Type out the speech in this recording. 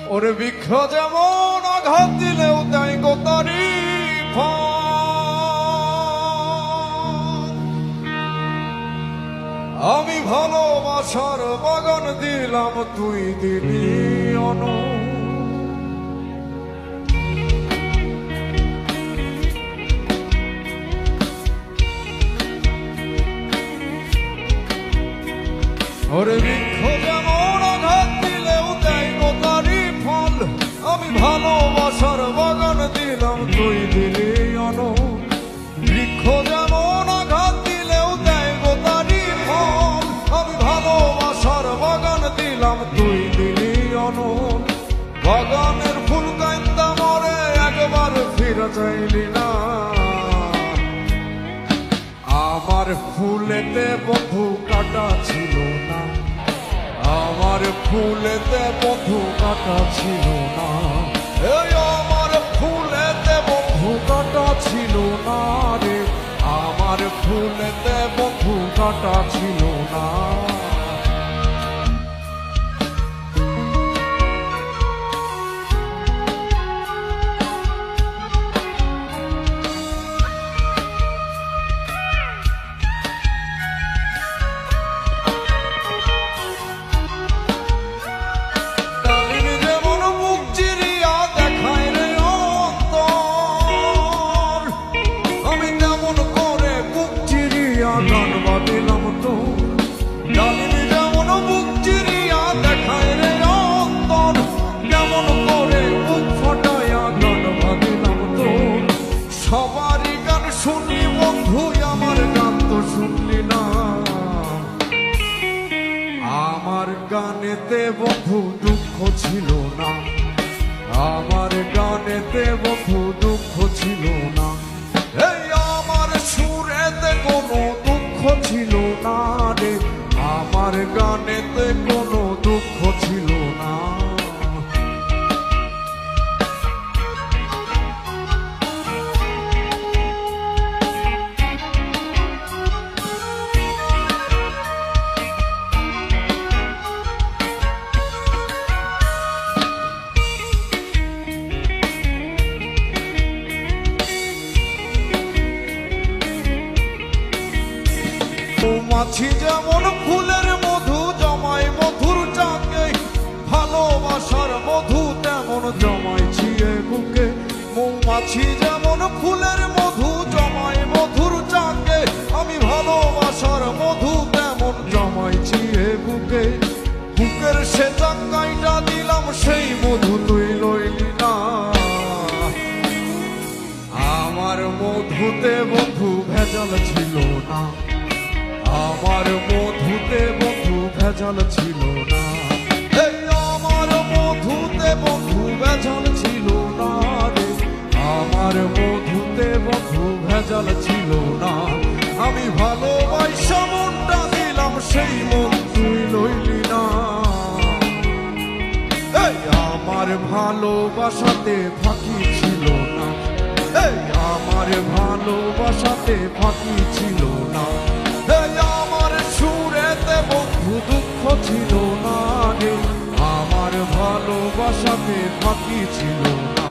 ওরে বৃক্ষ যেমন আঘাত দিলেও দেয় গো তারি আমি ভালোবাসার বাগান দিলাম তুই দিলি অন ওরে বৃক্ষ যেমন আঘাত দিলেও দেয় গো তারি ফল আমি ভালোবাসার বাগান দিলাম তুই দিলি অন বৃক্ষ যেমন আঘাত দিলেও দেয় গো তারি ফল আমি ভালোবাসার বাগান দিলাম তুই দিলি অন বাগানের ফুল কান্দা মরে একবার ফিরে চাইলি না আমার ফুলেতে বধু কাটা ছিল না আমার ফুলেতে বধু কাটা ছিল না এই আমার ফুলেতে বধু কাটা ছিল না রে আমার ফুলেতে বধু কাটা ছিল না সবারই গান শুনি বন্ধু আমার গান তো শুনলি না আমার গানেতে বন্ধু দুঃখ ছিল না আমার গানেতে বন্ধু দুঃখ ছিল না এই আমার সুরেতে কোনো দুঃখ ছিল না রে আমার গানেতে কোনো দুঃখ ছিল না মৌমাছি যেমন ফুলের মধু জমায় মধুর চাকে ভালোবাসার মধু তেমন জমাইছি এ বুকে মৌমাছি যেমন ফুলের মধু জমায় মধুর চাকে আমি ভালোবাসার মধু তেমন জমাইছি এ বুকে বুকের সে চাকাইটা দিলাম সেই মধু তুই লইলি না আমার মধুতে বন্ধু ভেজাল ছিল না আমার মধুতে বন্ধু ভেজাল ছিল না এই আমার মধুতে বন্ধু ভেজাল ছিল না রে আমার মধুতে বন্ধু ভেজাল ছিল না আমি ভালোবাসা মনটা দিলাম সেই মন তুই লইলি না এই আমার ভালোবাসাতে ফাঁকি ছিল না এই আমার ভালোবাসাতে ফাঁকি ছিল না আমার সুরেতে বন্ধু দুঃখ ছিল না রে আমার ভালোবাসাতে ফাঁকি ছিল না